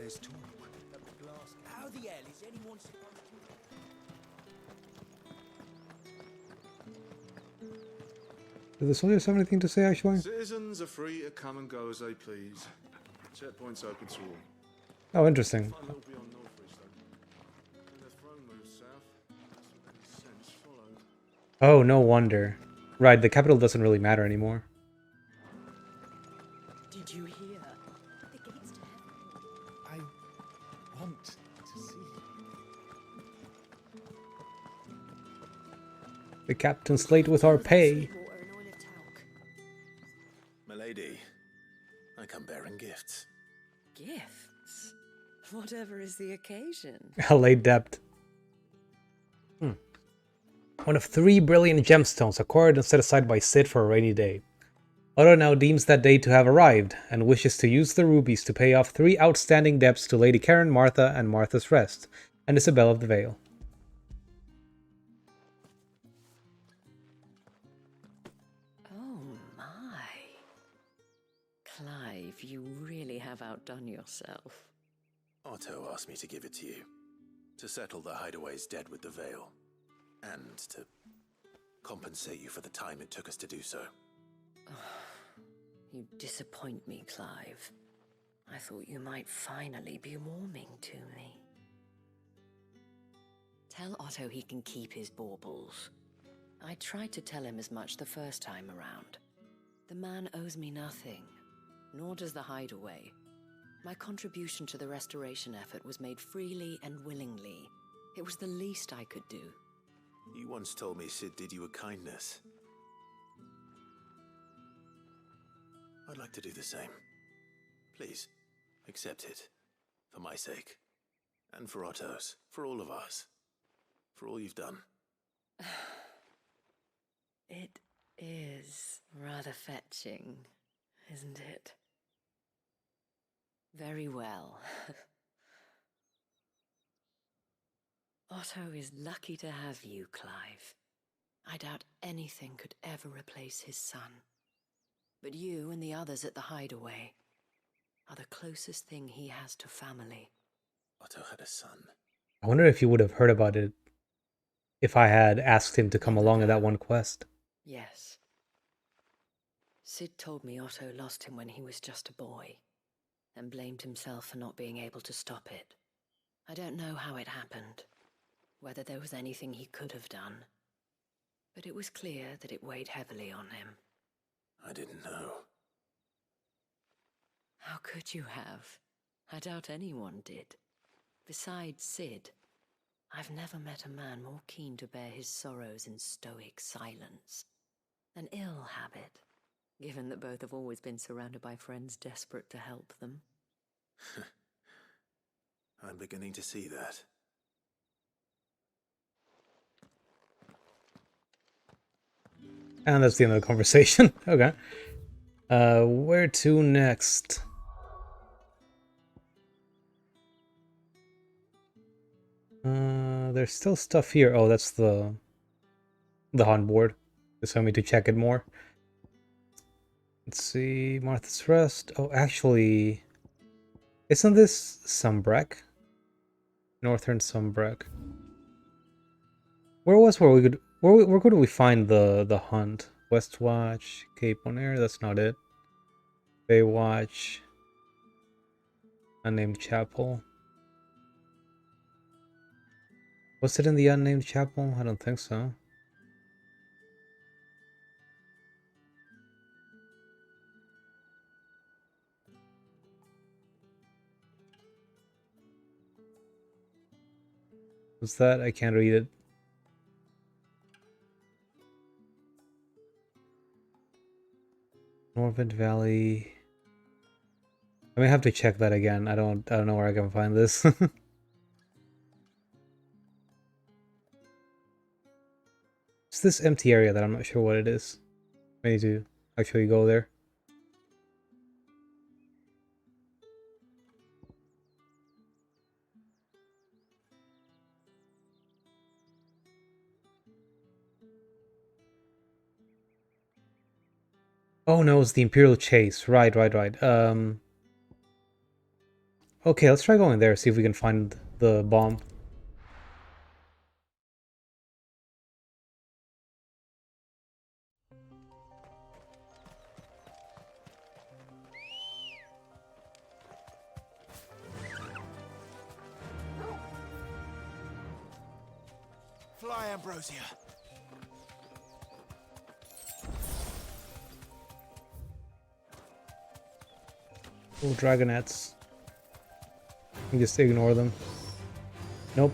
There's talk. How the hell is anyone supposed Do the soldiers have anything to say, actually? Citizens are free to come and go as they please. Checkpoints open to all. Oh, interesting. Find a little beyond Northridge, though. When the throne moves south, that's when any sense followed. Oh, no wonder. Right, the capital doesn't really matter anymore. Did you hear? The gates to heaven. I want to see. The captain's late with our pay. Milady, I come bearing gifts. Gifts? Whatever is the occasion? A late debt. One of 3 brilliant gemstones acquired and set aside by Sid for a rainy day. Otto now deems that day to have arrived, and wishes to use the rubies to pay off 3 outstanding debts to Lady Karen, Martha, and Martha's Rest, and Isabel of the Vale. Oh my. Clive, you really have outdone yourself. Otto asked me to give it to you, to settle the Hideaway's debt with the Vale, and to compensate you for the time it took us to do so. You disappoint me, Clive. I thought you might finally be warming to me. Tell Otto he can keep his baubles. I tried to tell him as much the first time around. The man owes me nothing, nor does the Hideaway. My contribution to the restoration effort was made freely and willingly. It was the least I could do. You once told me Sid did you a kindness. I'd like to do the same. Please, accept it. For my sake. And for Otto's. For all of us. For all you've done. It is rather fetching, isn't it? Very well. Otto is lucky to have you, Clive. I doubt anything could ever replace his son. But you and the others at the Hideaway are the closest thing he has to family. Otto had a son. I wonder if you would have heard about it if I had asked him to come along on that one quest. Yes. Sid told me Otto lost him when he was just a boy, and blamed himself for not being able to stop it. I don't know how it happened, whether there was anything he could have done, but it was clear that it weighed heavily on him. I didn't know. How could you have? I doubt anyone did. Besides Sid, I've never met a man more keen to bear his sorrows in stoic silence. An ill habit, given that both have always been surrounded by friends desperate to help them. I'm beginning to see that. And that's the end of the conversation. Okay. Where to next? There's still stuff here. Oh, that's the hunt board. Just want me to check it more. Let's see. Martha's Rest. Oh, actually, isn't this Sumbreck? Northern Sumbreck. Where we could? Where could we find the hunt? Westwatch, Cape on Air. That's not it. Baywatch. Unnamed Chapel. Was it in the Unnamed Chapel? I don't think so. What's that? I can't read it. Norvent Valley. I may have to check that again. I don't know where I can find this. It's this empty area that I'm not sure what it is. I need to actually go there. Oh no, it's the Imperial Chase. Right. Okay, let's try going there, see if we can find the bomb. Fly, Ambrosia. Oh, dragonets. Just ignore them. Nope.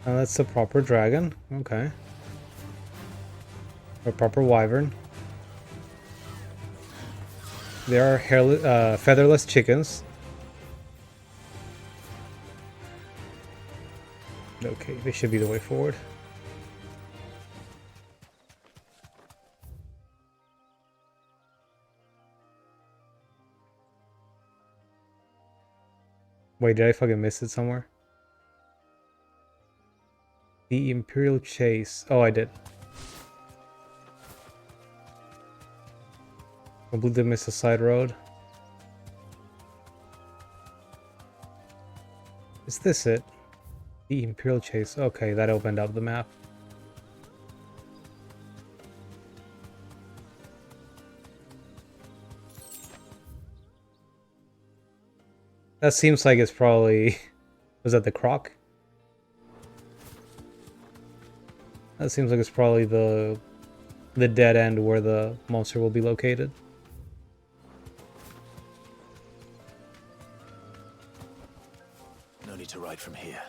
And that's a proper dragon. Okay. A proper wyvern. There are featherless chickens. Okay, this should be the way forward. Wait, did I fucking miss it somewhere? The Imperial Chase. Oh, I did. Completely missed a side road. Is this it? The Imperial Chase. Okay, that opened up the map. That seems like it's probably... Was that the croc? That seems like it's probably the dead end where the monster will be located. No need to ride from here.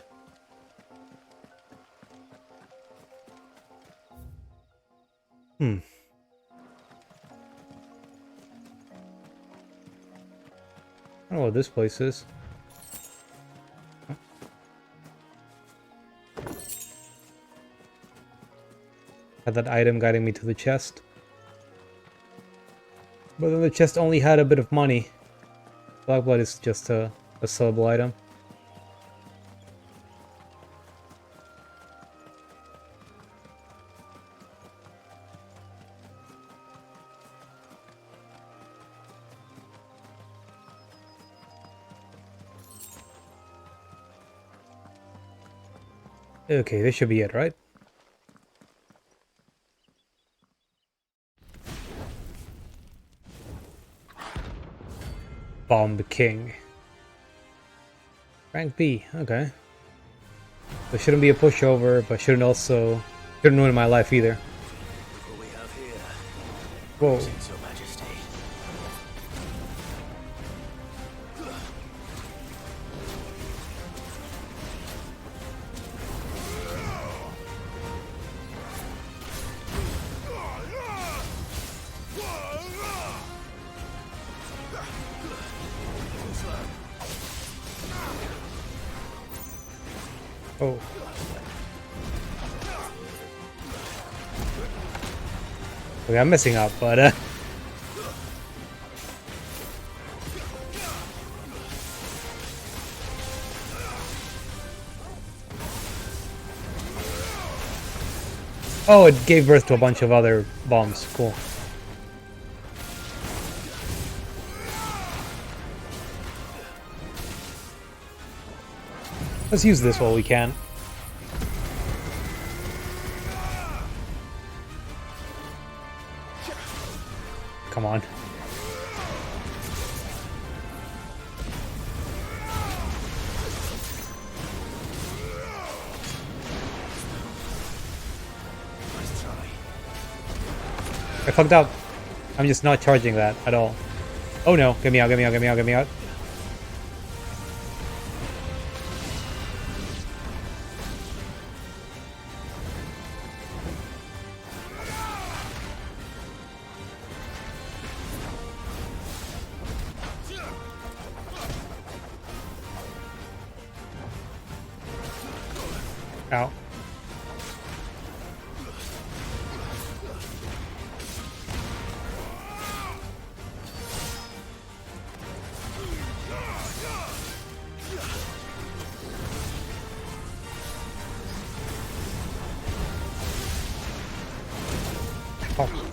Hmm. I don't know what this place is. Had that item guiding me to the chest. But then the chest only had a bit of money. Blackblood is just a sellable item. Okay, this should be it, right? Bomb the King. Rank B, okay. There shouldn't be a pushover, but shouldn't ruin my life either. What we have here. Whoa. Greetings, Your Majesty. Oh. Okay, I'm messing up, but Oh, it gave birth to a bunch of other bombs. Cool. Let's use this while we can. Come on. I fucked up. I'm just not charging that at all. Oh no, get me out, get me out, get me out, get me out. Ow. Oh.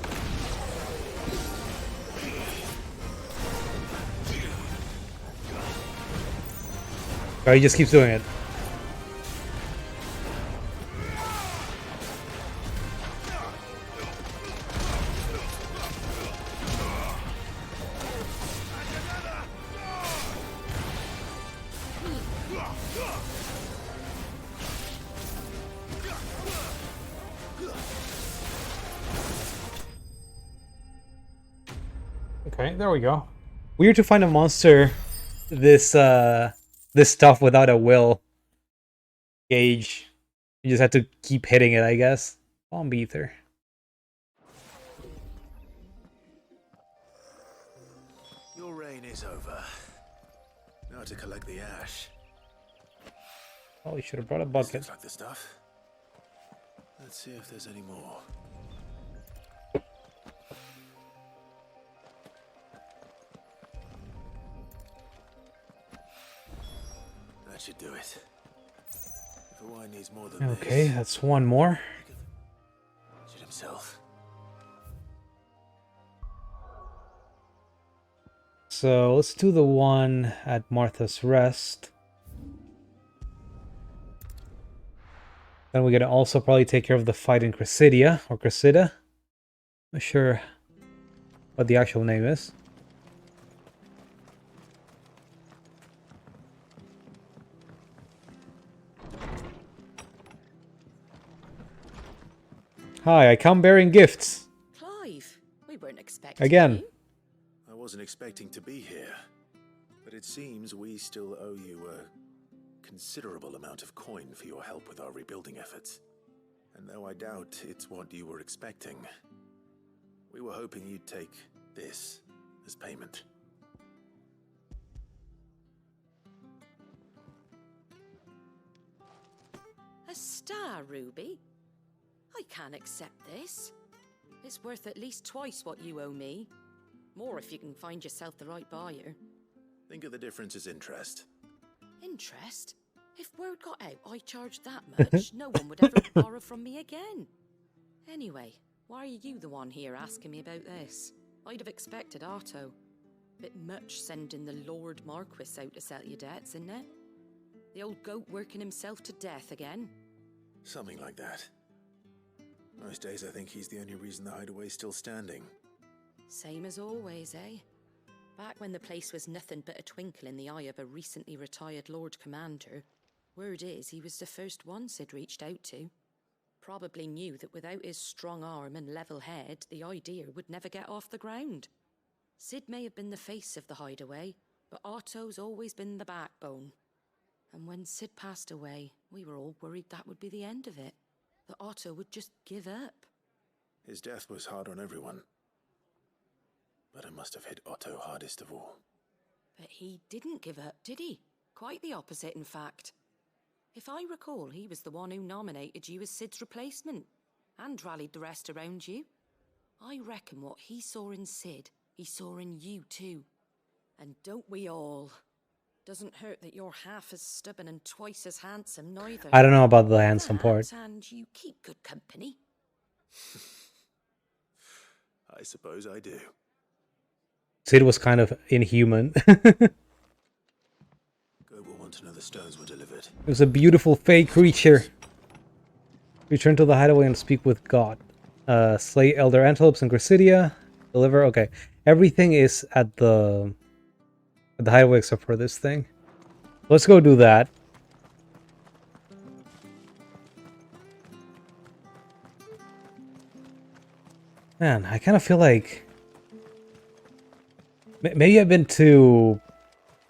Oh, he just keeps doing it. Okay, there we go. Weird to find a monster this tough without a will gauge. You just have to keep hitting it, I guess. Bomb ether. Your reign is over. Now to collect the ash. Oh, you should have brought a This bucket. looks like the stuff. Let's see if there's any more. That should do it. If the wine needs more than Okay, this, that's one more. should himself. So let's do the one at Martha's Rest. Then we're gonna also probably take care of the fight in Cressidia or Cressida. Not sure what the actual name is. Hi, I come bearing gifts. Clive, we weren't expecting Again. you. I wasn't expecting to be here, but it seems we still owe you a considerable amount of coin for your help with our rebuilding efforts. And though I doubt it's what you were expecting, we were hoping you'd take this as payment. A star, Ruby? I can't accept this. It's worth at least twice what you owe me. More if you can find yourself the right buyer. Think of the difference as interest. Interest? If word got out I charged that much, no one would ever borrow from me again. Anyway, why are you the one here asking me about this? I'd have expected Otto. Bit much sending the Lord Marquis out to settle your debts, isn't it? The old goat working himself to death again. Something like that. Most days I think he's the only reason the hideaway's still standing. Same as always, eh? Back when the place was nothing but a twinkle in the eye of a recently retired Lord Commander, word is he was the first one Sid reached out to. Probably knew that without his strong arm and level head, the idea would never get off the ground. Sid may have been the face of the hideaway, but Otto's always been the backbone. And when Sid passed away, we were all worried that would be the end of it. That Otto would just give up. His death was hard on everyone. But it must have hit Otto hardest of all. But he didn't give up, did he? Quite the opposite, in fact. If I recall, he was the one who nominated you as Sid's replacement, and rallied the rest around you. I reckon what he saw in Sid, he saw in you too. And don't we all? Doesn't hurt that you're half as stubborn and twice as handsome, neither. I don't know about the handsome part. And you keep good company. I suppose I do. Sid was kind of inhuman. Go will want to know the stones were delivered. It was a beautiful fey creature. Return to the hideaway and speak with God. Slay Elder Antelopes in Cressidia. Deliver. Okay, everything is at the hideaway except for this thing. Let's go do that. Man, I kind of feel like maybe I've been too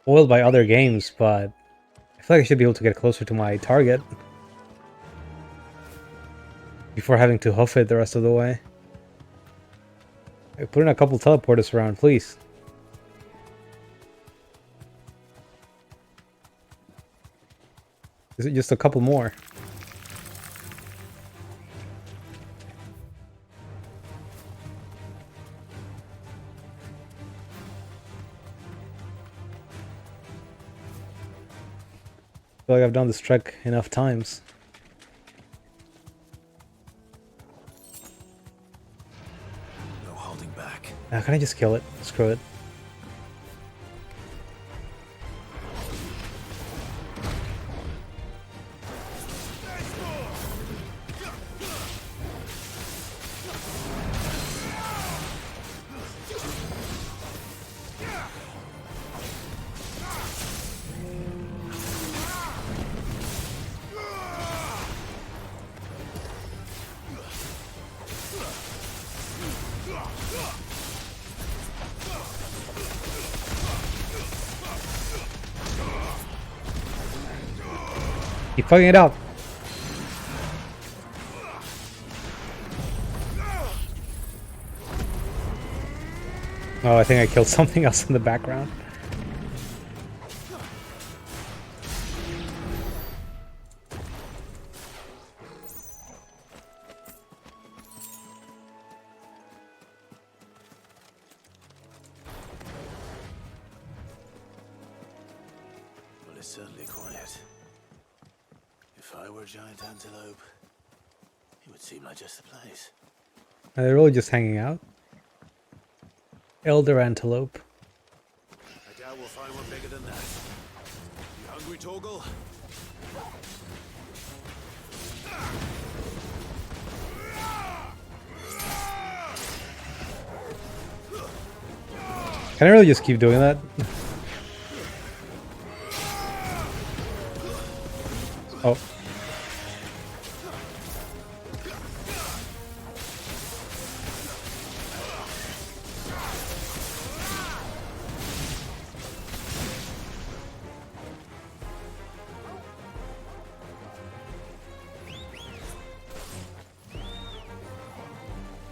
spoiled by other games, but I feel like I should be able to get closer to my target before having to hoof it the rest of the way. Put in a couple teleporters around, please. Is it just a couple more? I feel like I've done this trek enough times. No holding back. Now, can I just kill it? Screw it. Keep fucking it up. Oh, I think I killed something else in the background. Well, it's certainly quiet. If I were a giant antelope, it would seem like just the place. Are they really just hanging out? Elder antelope. I doubt we'll find one bigger than that. You hungry, Torgal? Can I really just keep doing that? Oh.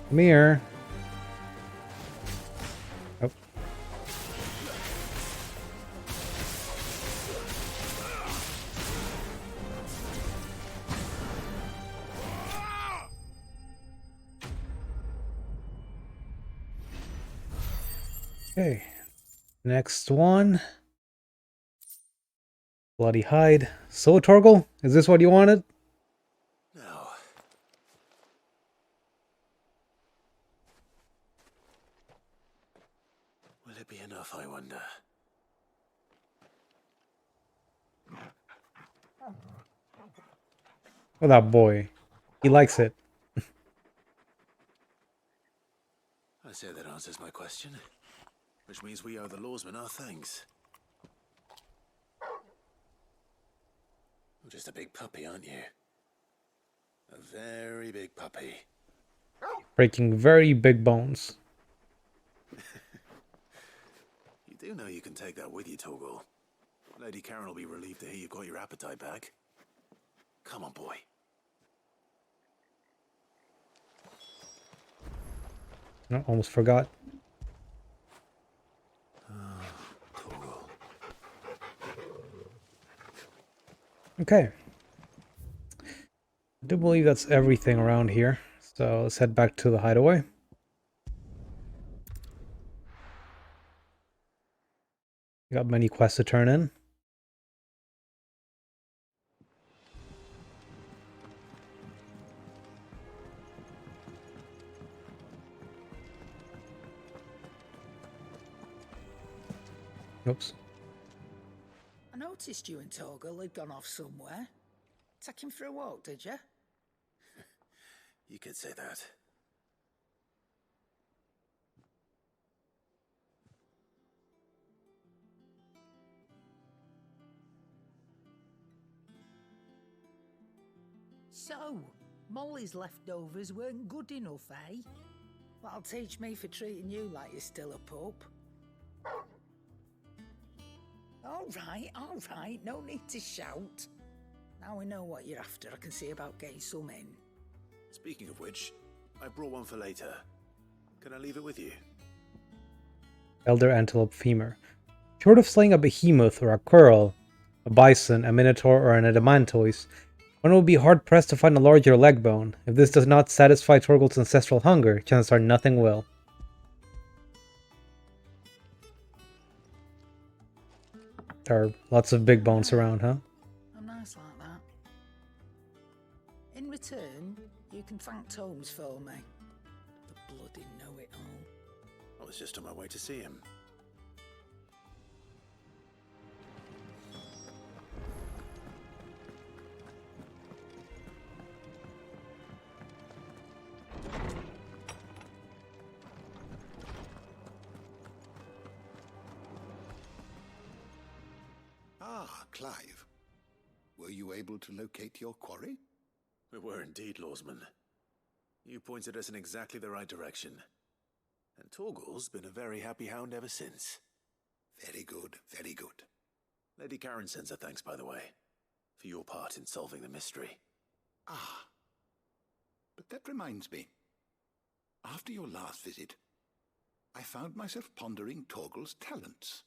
Come here. Oh. Okay. Next one. Bloody hide. So, Torgal, is this what you wanted? No. Will it be enough, I wonder? Oh, that boy. He likes it. I say that answers my question. Which means we owe the lawsmen our thanks. You're just a big puppy, aren't you? A very big puppy. Breaking very big bones. You do know you can take that with you, Torgal. Lady Karen will be relieved to hear you got your appetite back. Come on, boy. No, almost forgot. Torgal. Okay. I do believe that's everything around here. So let's head back to the hideaway. Got many quests to turn in. Oops. I noticed you and Torgal had gone off somewhere. Take him for a walk, did you? You could say that. So, Molly's leftovers weren't good enough, eh? That'll teach me for treating you like you're still a pup. All right, no need to shout. Now we know what you're after, I can see about getting some in. Speaking of which, I brought one for later. Can I leave it with you? Elder antelope femur. Short of slaying a behemoth or a curl, a bison, a minotaur, or an adamantoise, one will be hard-pressed to find a larger leg bone. If this does not satisfy Torgal's ancestral hunger, chances are nothing will. There are lots of big bones around, huh? I'm nice like that. In return, you can thank Tomes for me. The bloody know-it-all. I was just on my way to see him. Ah, Clive. Were you able to locate your quarry? We were indeed, Lawsman. You pointed us in exactly the right direction. And Torgal's been a very happy hound ever since. Very good, very good. Lady Karen sends her thanks, by the way. for your part in solving the mystery. Ah. But that reminds me. After your last visit, I found myself pondering Torgal's talents.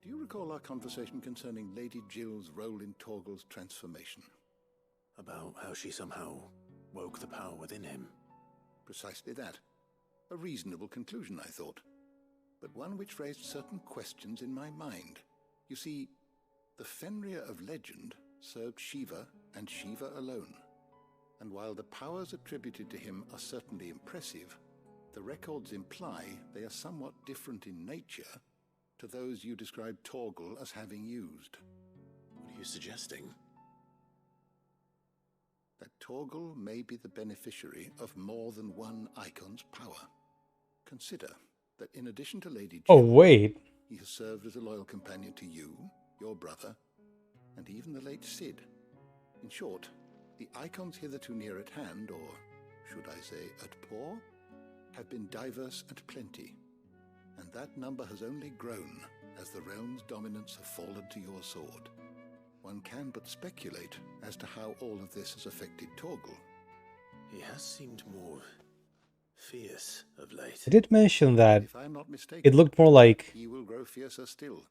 Do you recall our conversation concerning Lady Jill's role in Torgal's transformation? About how she somehow woke the power within him. Precisely that. A reasonable conclusion, I thought, but one which raised certain questions in my mind. You see, the Fenrir of legend served Shiva and Shiva alone, and while the powers attributed to him are certainly impressive, the records imply they are somewhat different in nature to those you described Torgal as having used. What are you suggesting? That Torgal may be the beneficiary of more than one icon's power. Consider that in addition to Lady Oh, Jill, wait. he has served as a loyal companion to you, your brother, and even the late Cid. In short, the icons hitherto near at hand, or should I say at paw, have been diverse and plenty, and that number has only grown as the realm's dominance have fallen to your sword. One can but speculate as to how all of this has affected Torgal. He has seemed more fierce of late. I did mention that If I'm not mistaken, it looked more like he will grow fiercer still.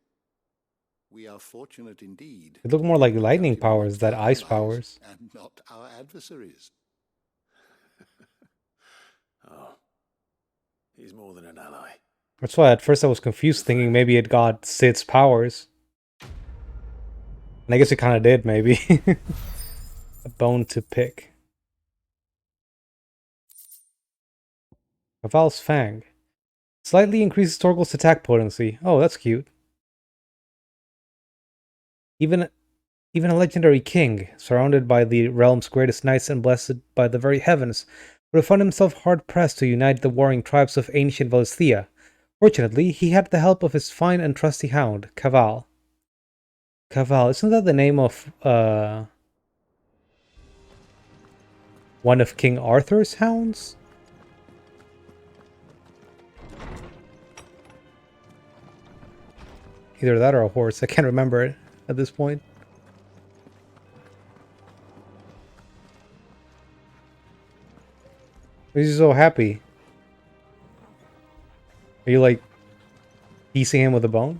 We are fortunate indeed. it looked more like to lightning count him powers amongst than our ice allies powers. and not our adversaries. Oh, he's more than an ally. That's why at first I was confused, thinking maybe it got Sid's powers. And I guess it kind of did, maybe. A bone to pick. Caval's Fang. Slightly increases Torgal's attack potency. Oh, that's cute. Even a legendary king, surrounded by the realm's greatest knights and blessed by the very heavens, would have found himself hard-pressed to unite the warring tribes of ancient Valisthea. Fortunately, he had the help of his fine and trusty hound, Caval. Caval, isn't that the name of, one of King Arthur's hounds? Either that or a horse, I can't remember it at this point. He's so happy. Are you like piecing him with a bone?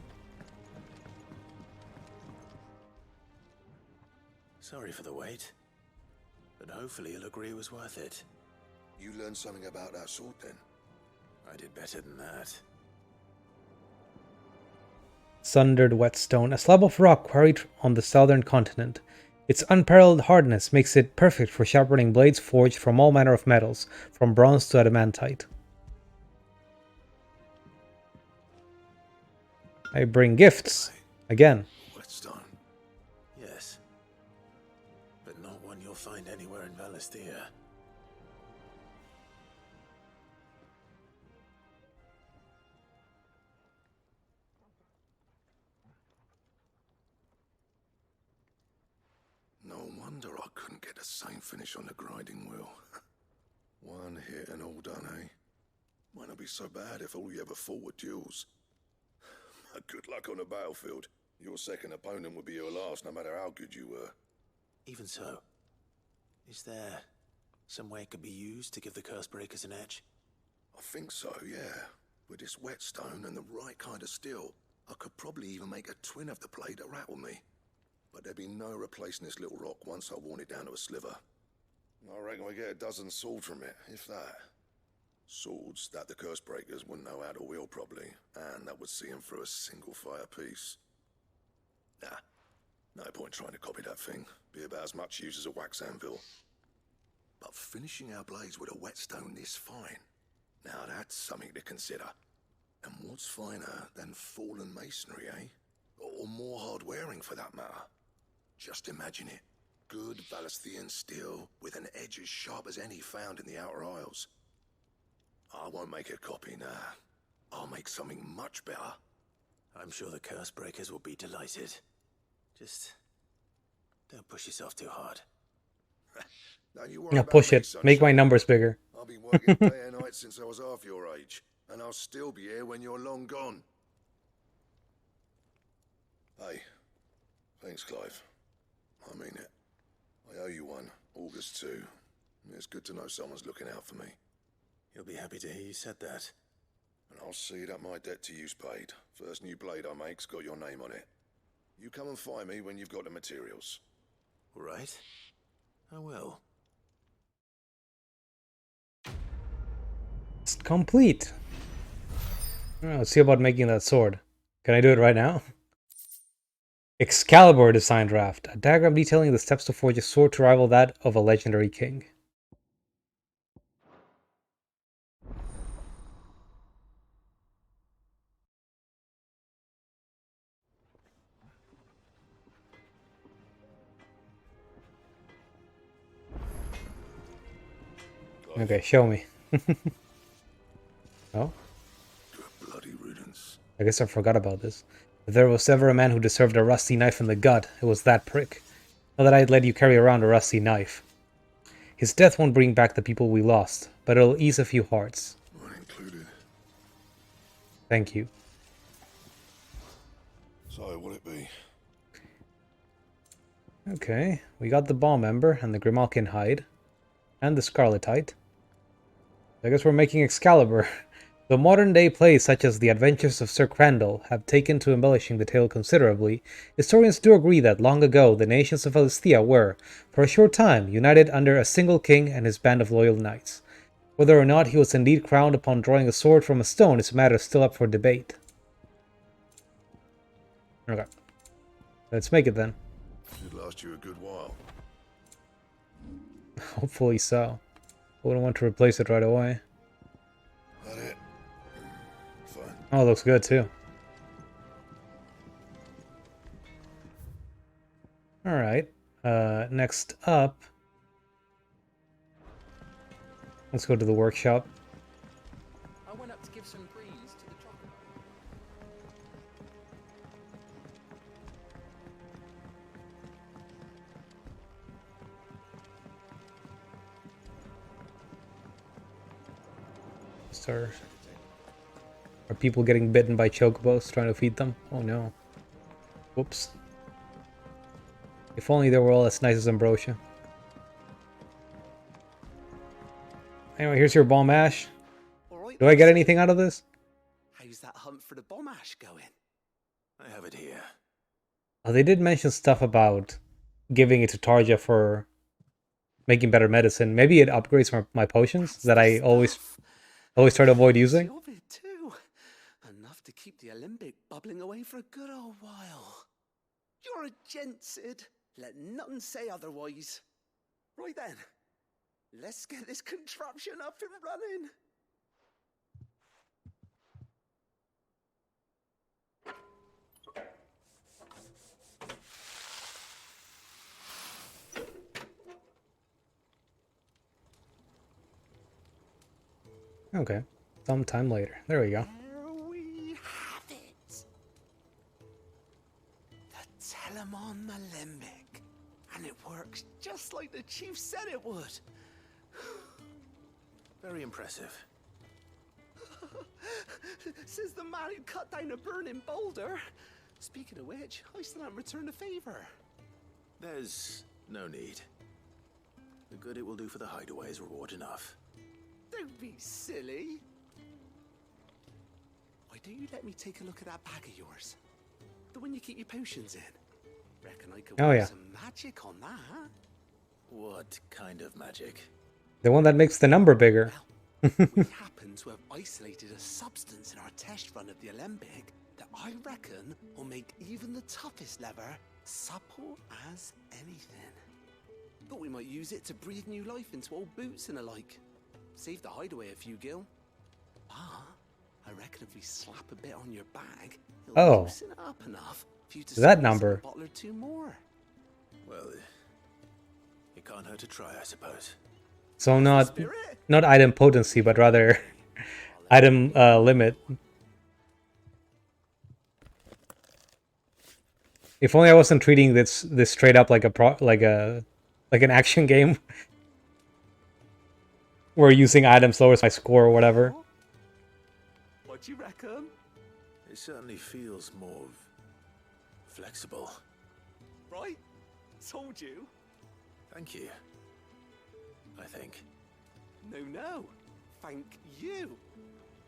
Sorry for the wait, but hopefully you'll agree it was worth it. You learned something about that sword then? I did better than that. Sundered whetstone, a slab of rock quarried on the southern continent. Its unparalleled hardness makes it perfect for sharpening blades forged from all manner of metals, from bronze to adamantite. I bring gifts. Again. Whetstone. Yes. But not one you'll find anywhere in Valisthea. No wonder I couldn't get the same finish on the grinding wheel. One hit and all done, eh? Might not be so bad if all you ever fought were duels. Good luck on the battlefield. Your second opponent would be your last, no matter how good you were. Even so, is there some way it could be used to give the curse breakers an edge? I think so, yeah. With this whetstone and the right kind of steel, I could probably even make a twin of the blade that rattled me. But there'd be no replacing this little rock once I worn it down to a sliver. I reckon we get a dozen swords from it, if that. Swords that the curse breakers wouldn't know how to wield properly, and that would see them through a single fire piece. Nah, no point trying to copy that thing. Be about as much use as a wax anvil. But finishing our blades with a whetstone this fine, now that's something to consider. And what's finer than fallen masonry, eh? Or more hard-wearing, for that matter. Just imagine it. Good Valisthean steel with an edge as sharp as any found in the Outer Isles. I won't make a copy, nah. I'll make something much better. I'm sure the curse breakers will be delighted. Just don't push yourself too hard. Don't you worry Yeah, about push me, it. Make my sunshine. numbers bigger. I've been working day and night since I was half your age, and I'll still be here when you're long gone. Hey, thanks, Clive. I mean it. I owe you one. August 2. It's good to know someone's looking out for me. He'll be happy to hear you said that. And I'll see that my debt to you's paid. First new blade I make's got your name on it. You come and find me when you've got the materials. All right. I will. It's complete. Let's see about making that sword. Can I do it right now? Excalibur design draft. A diagram detailing the steps to forge a sword to rival that of a legendary king. Okay, show me. Oh? Good bloody riddance. I guess I forgot about this. If there was ever a man who deserved a rusty knife in the gut, it was that prick. Not that I'd let you carry around a rusty knife. His death won't bring back the people we lost, but it'll ease a few hearts. Mine included. Thank you. So, what'll it be? Okay, we got the Bomb Ember and the Grimalkin Hide. And the Scarletite. I guess we're making Excalibur. Though modern-day plays such as The Adventures of Sir Crandall have taken to embellishing the tale considerably, historians do agree that long ago the nations of Philistia were, for a short time, united under a single king and his band of loyal knights. Whether or not he was indeed crowned upon drawing a sword from a stone is a matter still up for debate. Okay. Let's make it then. Should last you a good while. Hopefully so. I wouldn't want to replace it right away. That it? Fine. Oh, it looks good too. Alright. Next up, let's go to the workshop. I went up to give some greens to the chocolate. Are people getting bitten by chocobos trying to feed them? Oh no. Whoops. If only they were all as nice as Ambrosia. Anyway, here's your bomb ash. Alright, Do I get anything out of this? how's that hunt for the bomb ash going? I have it here. Oh, they did mention stuff about giving it to Tarja for making better medicine. Maybe it upgrades my potions that I always try to avoid using. Of it too. Enough to keep the Olympic bubbling away for a good old while. You're a gent, Sid. Let nothing say otherwise. Right then, let's get this contraption up and running. Okay. Sometime later. There we go. There we have it. The Telemon Alembic. And it works just like the chief said it would. Very impressive. Says the man who cut down a burning boulder. Speaking of which, I still haven't returned the favor. There's no need. The good it will do for the hideaway is reward enough. Don't be silly. Why don't you let me take a look at that bag of yours? The one you keep your potions in. Reckon I could Oh, work yeah. some magic on that. What kind of magic? The one that makes the number bigger. We happen to have isolated a substance in our test run of the Alembic that I reckon will make even the toughest leather supple as anything. Thought we might use it to breathe new life into old boots and the like. Save the hideaway a few gil. Ah, I reckon if we slap a bit on your bag, it'll Oh. loosen it up enough for you to That squeeze number. a bottle or two more. Well, it can't hurt to try, I suppose. So not Spirit? item potency, but rather item limit. If only I wasn't treating this straight up like an action game. Where using items lowers my score or whatever. What do you reckon? It certainly feels more flexible. Right? Told you. Thank you. I think. No. Thank you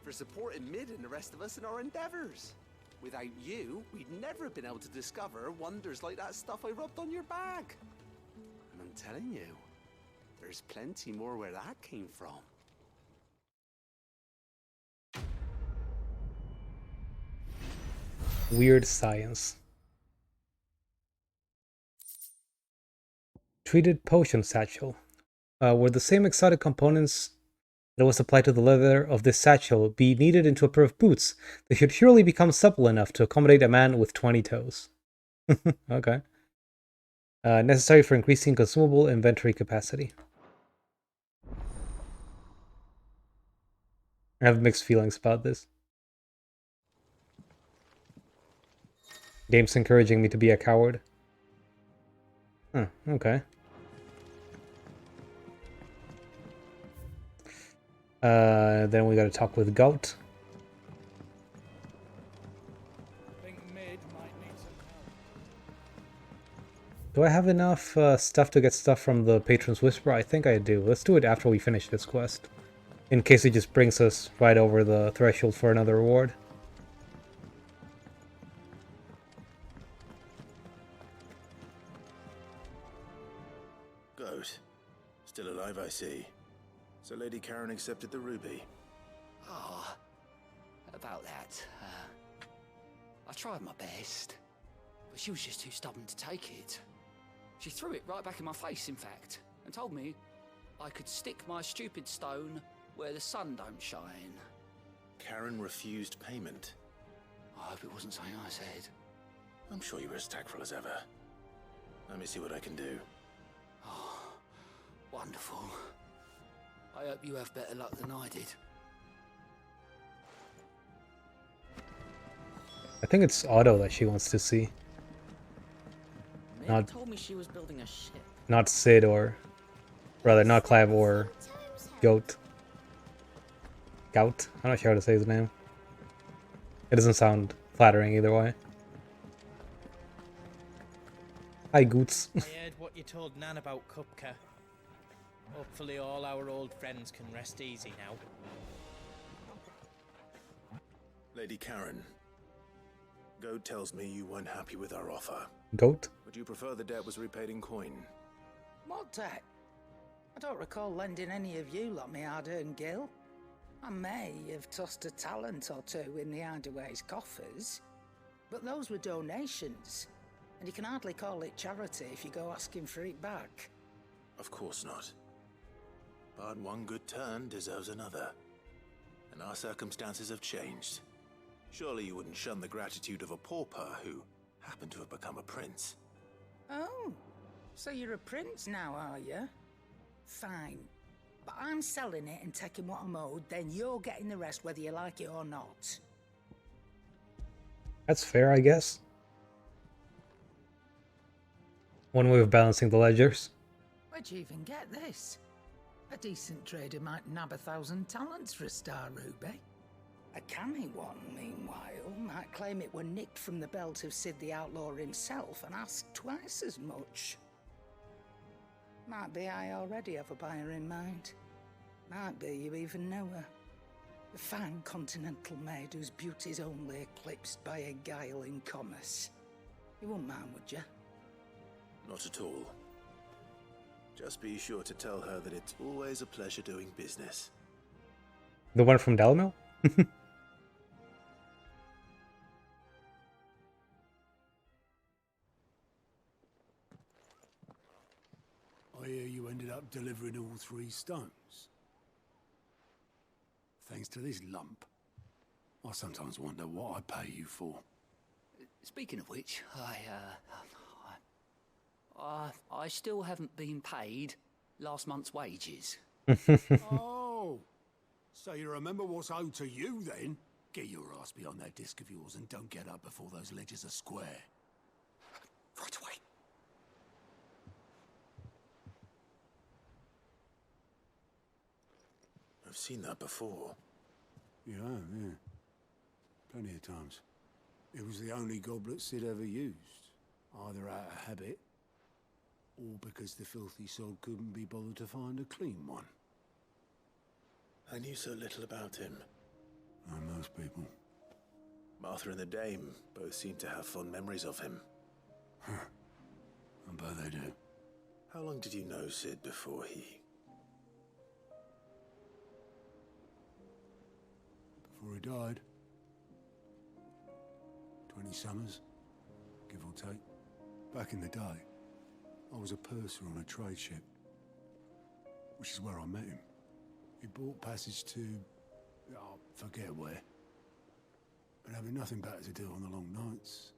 for supporting Mid and the rest of us in our endeavors. Without you, we'd never have been able to discover wonders like that stuff I rubbed on your bag. And I'm telling you, there's plenty more where that came from. Weird science. Treated potion satchel. Were the same exotic components that was applied to the leather of this satchel be kneaded into a pair of boots, they should surely become supple enough to accommodate a man with 20 toes. Okay. Necessary for increasing consumable inventory capacity. I have mixed feelings about this. Game's encouraging me to be a coward. Huh, okay. Then we gotta talk with Goat. Do I have enough stuff to get stuff from the Patron's Whisper? I think I do. Let's do it after we finish this quest. In case it just brings us right over the threshold for another reward. Goat. Still alive, I see. So Lady Karen accepted the ruby. Ah, about that. I tried my best, but she was just too stubborn to take it. She threw it right back in my face, in fact, and told me I could stick my stupid stone where the sun don't shine. Karen refused payment. I hope it wasn't something I said. I'm sure you were as tactful as ever. Let me see what I can do. Oh, wonderful. I hope you have better luck than I did. I think it's Otto that she wants to see. Mick told me she was building a ship. Not Sid or... Rather, not Clav or... Goat. Gout? I'm not sure how to say his name. It doesn't sound flattering either way. Hi, Goots. I heard what you told Nan about Kupka. Hopefully all our old friends can rest easy now. Lady Karen, Goat tells me you weren't happy with our offer. Goat? Would you prefer the debt was repaid in coin? What debt? I don't recall lending any of you like me hard-earned gil. I may have tossed a talent or two in the Hideaway's coffers, but those were donations, and you can hardly call it charity if you go asking for it back. Of course not. But one good turn deserves another. And our circumstances have changed. Surely you wouldn't shun the gratitude of a pauper who happened to have become a prince. Oh, so you're a prince now, are you? Fine. But I'm selling it and taking what I'm owed, then you're getting the rest whether you like it or not. That's fair, I guess. One way of balancing the ledgers. Where'd you even get this? A decent trader might nab 1,000 talents for a star ruby. A canny one, meanwhile, might claim it were nicked from the belt of Sid the Outlaw himself and ask twice as much. Might be I already have a buyer in mind. Might be you even know her. A fine continental maid whose beauty's only eclipsed by a guile in commerce. You wouldn't mind, would you? Not at all. Just be sure to tell her that it's always a pleasure doing business. The one from Dalamil? I hear you ended up delivering all 3 stones. Thanks to this lump. I sometimes wonder what I pay you for. Speaking of which, I still haven't been paid last month's wages. Oh, so you remember what's owed to you then? Get your ass behind that disc of yours and don't get up before those ledgers are square. Right away. I've seen that before. Yeah, yeah. Plenty of times. It was the only goblet Sid ever used. Either out of habit, All because the filthy sod couldn't be bothered to find a clean one. I knew so little about him. Like most people. Martha and the Dame both seem to have fond memories of him. I bet they do. How long did you know Sid before he... Before he died? 20 summers, give or take. Back in the day, I was a purser on a trade ship, which is where I met him. He bought passage to... I forget where. But having nothing better to do on the long nights,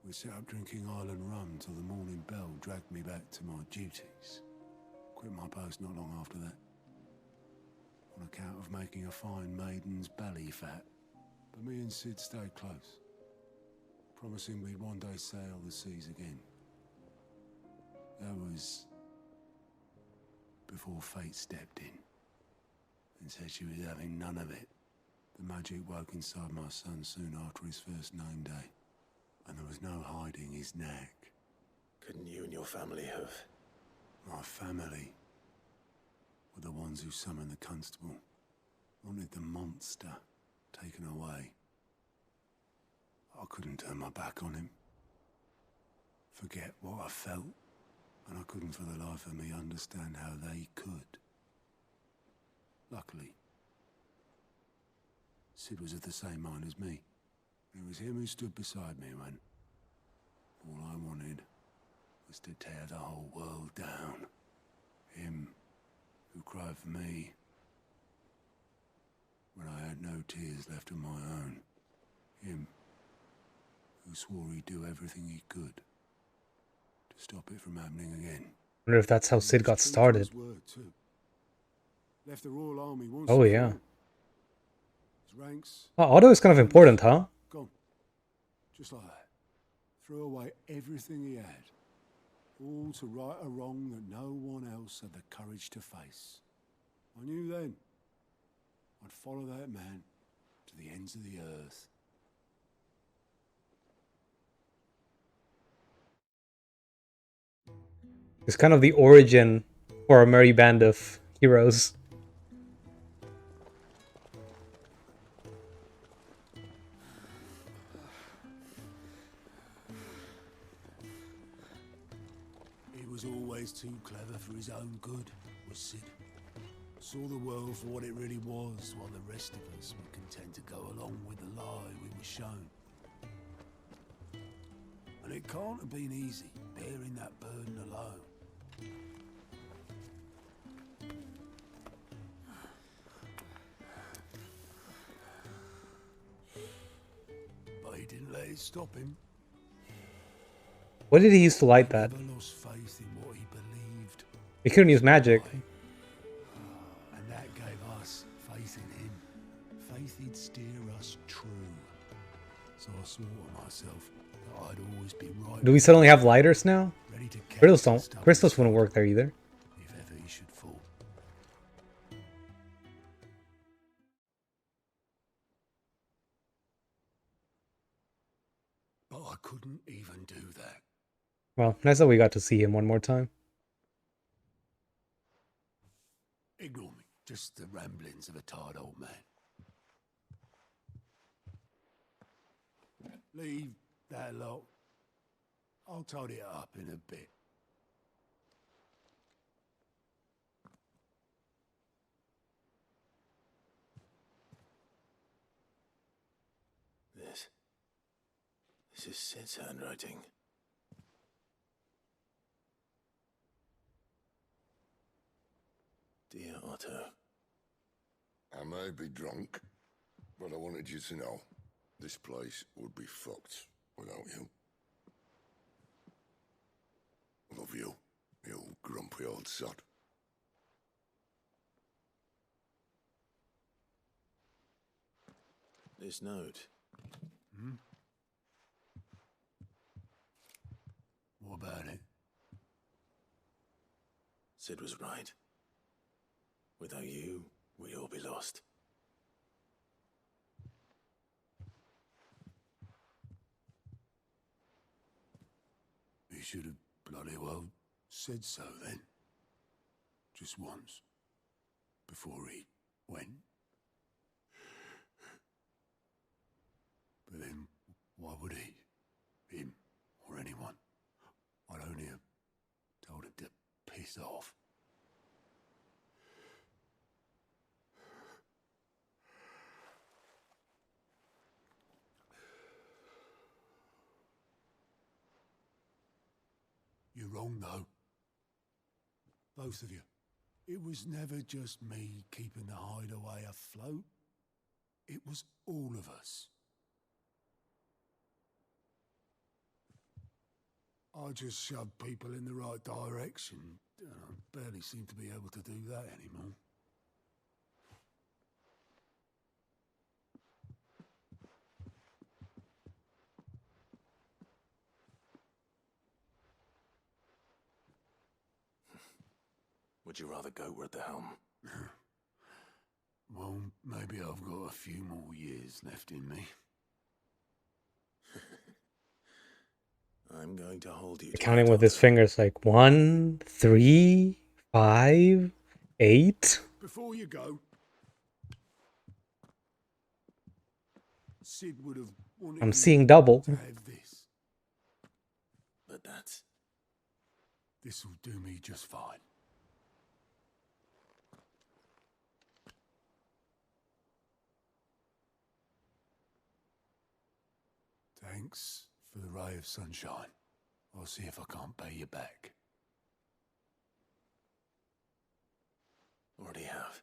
we set up drinking island rum till the morning bell dragged me back to my duties. Quit my post not long after that, on account of making a fine maiden's belly fat. But me and Sid stayed close, promising we'd one day sail the seas again. That was before fate stepped in and said she was having none of it. The magic woke inside my son soon after his first name day, and there was no hiding his knack. Couldn't you and your family have... My family were the ones who summoned the constable, wanted the monster taken away. I couldn't turn my back on him, forget what I felt, and I couldn't for the life of me understand how they could. Luckily, Sid was of the same mind as me. It was him who stood beside me when all I wanted was to tear the whole world down. Him who cried for me when I had no tears left of my own. Him who swore he'd do everything he could to stop it from happening again. I wonder if that's how Sid got started. Left the Royal Army once. Oh yeah. His ranks. Oh, Otto is kind of important, huh? Gone. Just like that. Threw away everything he had. All to right a wrong that no one else had the courage to face. I knew then I'd follow that man to the ends of the earth. It's kind of the origin for a merry band of heroes. He was always too clever for his own good, was Sid. Saw the world for what it really was, while the rest of us were content to go along with the lie we were shown. And it can't have been easy, bearing that burden alone. But he didn't let it stop him. What did he use to light that? He never lost faith in what he believed. He couldn't use magic. And that gave us faith in him. Faith he'd steer us true. So I swore to myself that I'd always be right. Do we suddenly have lighters now? Ready to catch Crystals the don't. stubborn Crystals wouldn't foe work there either. if ever he should fall. But I couldn't even do that. Well, nice that we got to see him one more time. Ignore me. Just the ramblings of a tired old man. Leave that lot. I'll tidy it up in a bit. This is Sid's handwriting. Dear Otto. I may be drunk, but I wanted you to know this place would be fucked without you. Love you, you grumpy old sod. This note. What about it? Sid was right. Without you, we'd all be lost. He should have bloody well Said so then. Just once. Before he went. But then, why would he? Him, or anyone? I'd only have told him to piss off. You're wrong, though. Both of you. It was never just me keeping the hideaway afloat. It was all of us. I just shoved people in the right direction. I barely seem to be able to do that anymore. Would you rather go at the helm? Well, maybe I've got a few more years left in me. I'm going to hold you. Counting with his fingers, like 1, 3, 5, 8. Before you go, Sid would have wanted I'm you seeing double. to have this. But This'll do me just fine. Thanks for the ray of sunshine. I'll see if I can't pay you back. already have.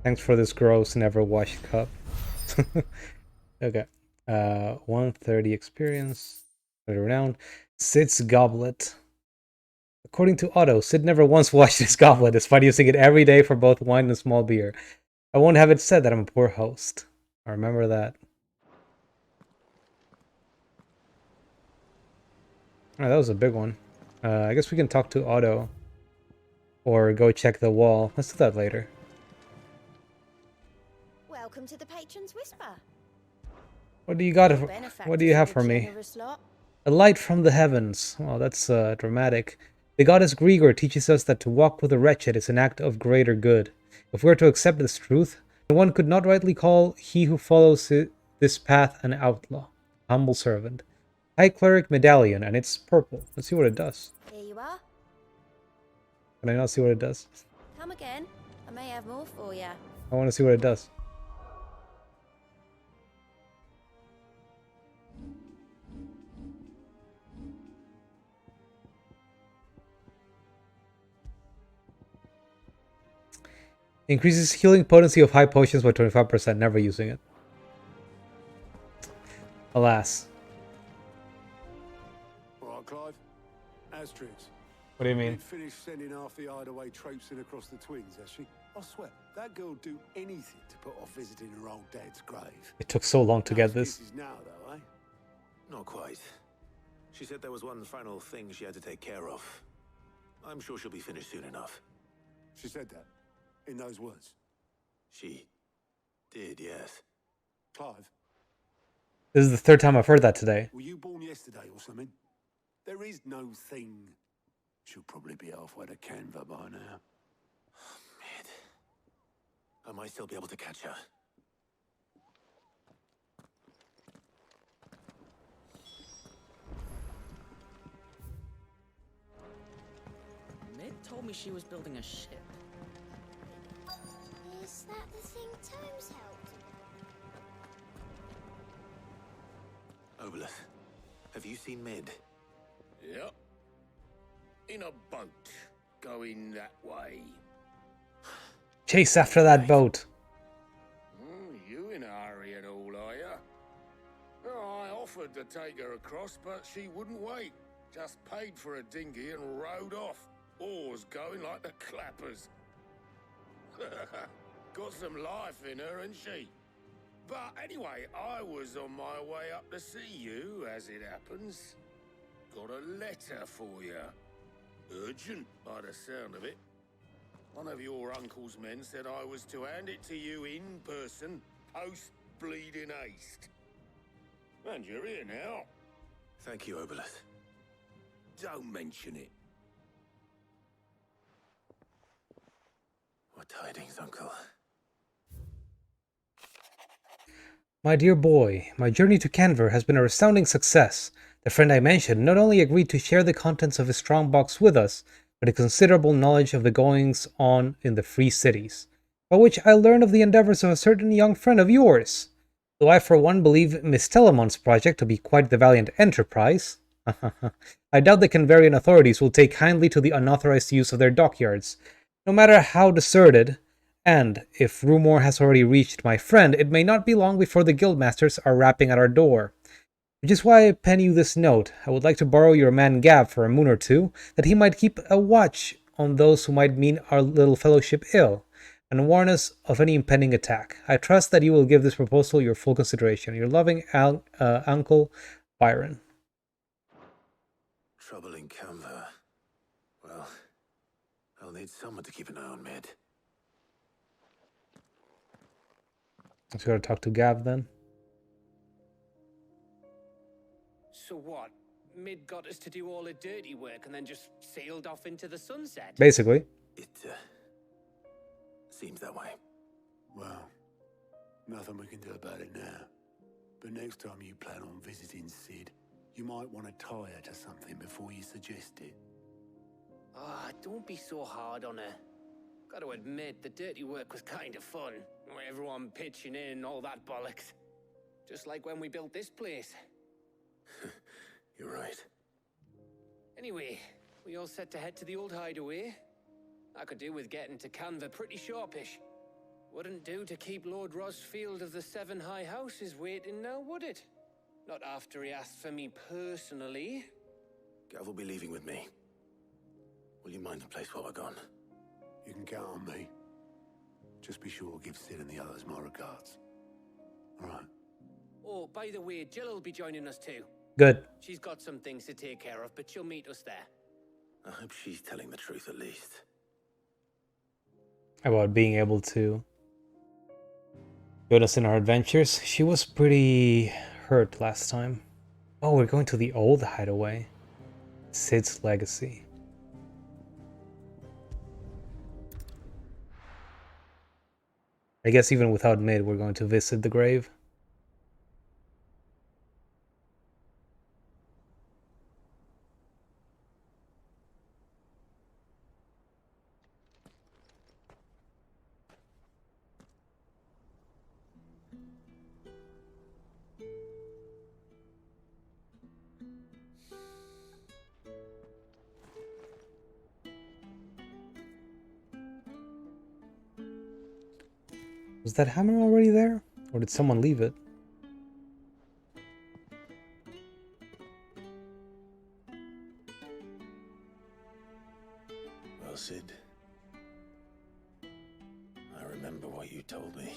Thanks for this gross, never washed cup. Okay. 130 experience. Around. Sid's goblet. According to Otto, Sid never once washed his goblet, despite using it every day for both wine and small beer. I won't have it said that I'm a poor host. I remember that. Oh, that was a big one. I guess we can talk to Otto. Or go check the wall. Let's do that later. Welcome to the Patron's Whisper. What do you got? What do you have for me? A light from the heavens. Oh, that's dramatic. The goddess Grigor teaches us that to walk with the wretched is an act of greater good. If we are to accept this truth, then one could not rightly call he who follows this path an outlaw. Humble servant. High cleric medallion, and it's purple. Let's see what it does. Here you are. Can I not see what it does? Come again. I may have more for you. I want to see what it does. Increases healing potency of high potions by 25%, never using it. Alas. Alright, Clive. Astrix. What do you mean? Finished sending half the hideaway traipsing across the twins, has she? I swear, that girl do anything to put off visiting her old dad's grave. It took so long to get this. Now, though, eh? Not quite. She said there was one final thing she had to take care of. I'm sure she'll be finished soon enough. She said that? In those words? She did, yes. Clive? This is the third time I've heard that today. Were you born yesterday or something? There is no thing. She'll probably be halfway to Canva by now. Mid. I might still be able to catch her. Mid told me she was building a ship. Is that the thing Tomes helped? Obelith, have you seen Mid? Yep. In a boat, going that way. Chase after that boat. You in a hurry and all, are ya? I offered to take her across, but she wouldn't wait. Just paid for a dinghy and rowed off. Oars going like the clappers. Got some life in her, ain't she? But anyway, I was on my way up to see you, as it happens. Got a letter for you. Urgent, by the sound of it. One of your uncle's men said I was to hand it to you in person, post-bleeding haste. And you're here now. Thank you, Obelith. Don't mention it. What tidings, Uncle? My dear boy, my journey to Canver has been a resounding success. The friend I mentioned not only agreed to share the contents of his strongbox with us, but a considerable knowledge of the goings-on in the Free Cities, by which I learned of the endeavors of a certain young friend of yours. Though I for one believe Miss Telemont's project to be quite the valiant enterprise, I doubt the Canverian authorities will take kindly to the unauthorized use of their dockyards, no matter how deserted, and if rumor has already reached my friend, it may not be long before the guildmasters are rapping at our door. Which is why I pen you this note. I would like to borrow your man Gav for a moon or two, that he might keep a watch on those who might mean our little fellowship ill, and warn us of any impending attack. I trust that you will give this proposal your full consideration. Your loving Uncle Byron. Trouble in Canva. Well, I'll need someone to keep an eye on Mid. So we gotta talk to Gav then. So what? Mid got us to do all the dirty work and then just sailed off into the sunset? Basically. It, seems that way. Well, nothing we can do about it now. But next time you plan on visiting Sid, you might want to tie her to something before you suggest it. Ah, don't be so hard on her. Gotta admit, the dirty work was kind of fun. Everyone pitching in and all that bollocks. Just like when we built this place. You're right. Anyway, we all set to head to the old hideaway. I could do with getting to Canva pretty sharpish. Wouldn't do to keep Lord Rosfield of the Seven High Houses waiting now, would it? Not after he asked for me personally. Gav will be leaving with me. Will you mind the place while we're gone? You can count on me. Just be sure to give Sid and the others my regards. Alright. Oh, by the way, Jill will be joining us too. Good. She's got some things to take care of, but she'll meet us there. I hope she's telling the truth at least. About being able to join us in our adventures. She was pretty hurt last time. Oh, we're going to the old hideaway. Sid's legacy. I guess even without Mid, we're going to visit the grave. Was that hammer already there? Or did someone leave it? Well, Sid, I remember what you told me.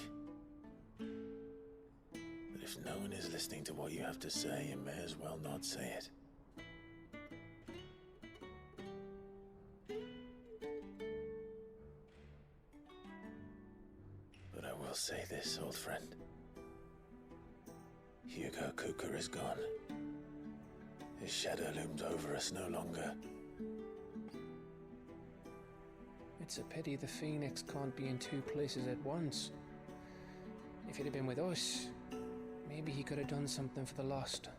But if no one is listening to what you have to say, you may as well not say it. But I will say this, old friend. Hugo Cooker is gone. His shadow looms over us no longer. It's a pity the Phoenix can't be in two places at once. If he'd have been with us, maybe he could have done something for the lost.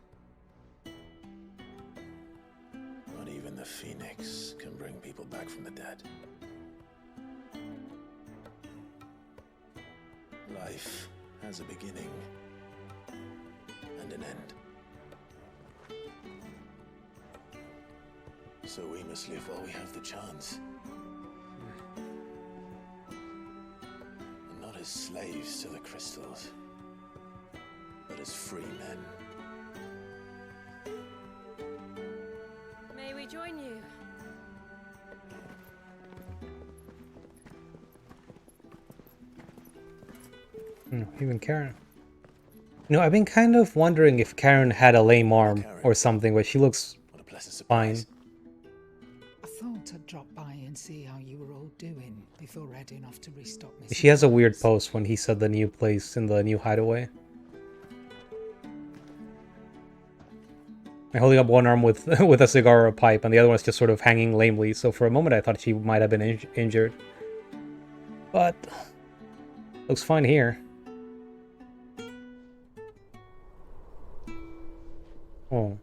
Not even the Phoenix can bring people back from the dead. Life has a beginning and an end. So we must live while we have the chance. And not as slaves to the crystals, but as free men. May we join you? Even Karen. No, I've been kind of wondering if Karen had a lame arm or something, but she looks fine. I thought I'd drop by and see how you were all doing before heading off to restock Mrs. She has a weird pose when he said the new place in the new hideaway. I'm holding up one arm with with a cigar or a pipe, and the other one's just sort of hanging lamely. So for a moment, I thought she might have been injured, but looks fine here. Oh.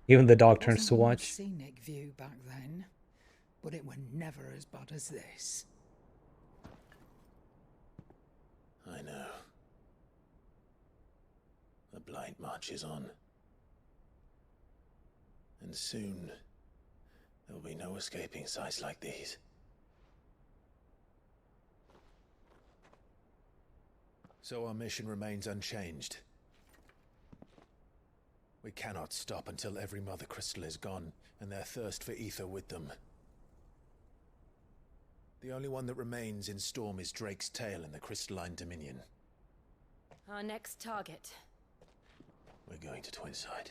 Even the dog turns to watch. Scenic view back then, but it were never as bad as this. I know. The blight marches on. And soon, there'll be no escaping sights like these. So our mission remains unchanged. We cannot stop until every Mother Crystal is gone, and their thirst for ether with them. The only one that remains in Storm is Drake's Tail in the Crystalline Dominion. Our next target. We're going to Twinside.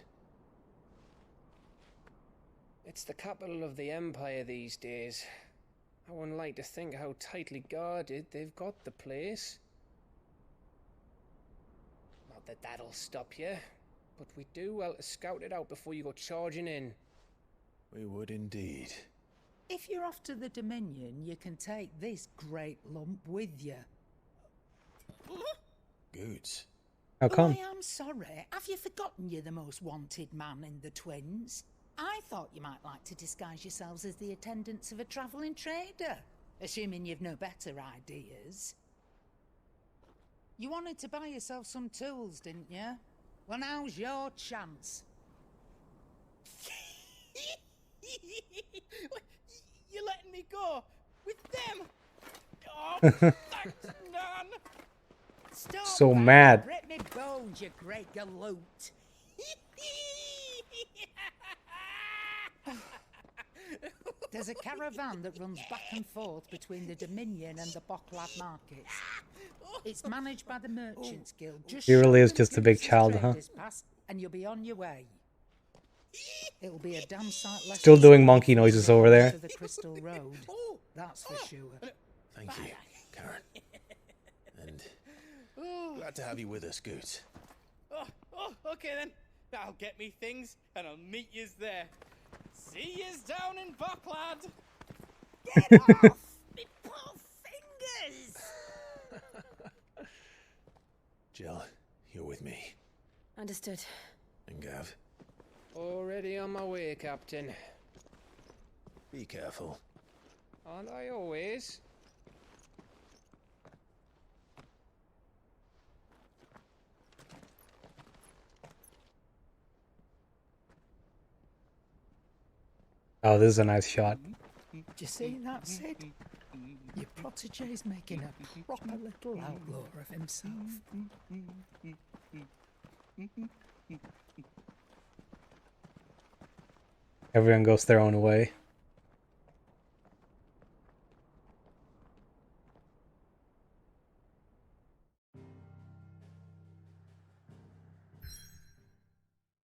It's the capital of the Empire these days. I wouldn't like to think how tightly guarded they've got the place. Not that that'll stop you, but we do well to scout it out before you go charging in. We would indeed. If you're off to the Dominion, you can take this great lump with you. Goods. How come? Oh, I am sorry. Have you forgotten you're the most wanted man in the Twins? I thought you might like to disguise yourselves as the attendants of a travelling trader, assuming you've no better ideas. You wanted to buy yourself some tools, didn't you? Well, now's your chance. You're letting me go with them? Oh, thanks, Nan. Stop So that. mad. Rip me bones, you great galoot. There's a caravan that runs back and forth between the Dominion and the Bocklad markets. It's managed by the Merchants Guild. He really is show them just a big Goods and child, huh? traders pass, and you'll be on your way. It'll be a damn sight less. Still doing expensive monkey than noises getting over there. to the Crystal Road. That's for sure. Thank you, Karen. And glad to have you with us, Goots. Oh, okay then. I'll get me things and I'll meet yous there. See yous down in Bocklad. Get off! Me poor fingers! Jill, you're with me. Understood. And Gav, Already on my way, Captain. be careful. Aren't I always? Oh, this is a nice shot. Do you see that, Sid? Your protege's making a proper little outlaw of himself. Everyone goes their own way.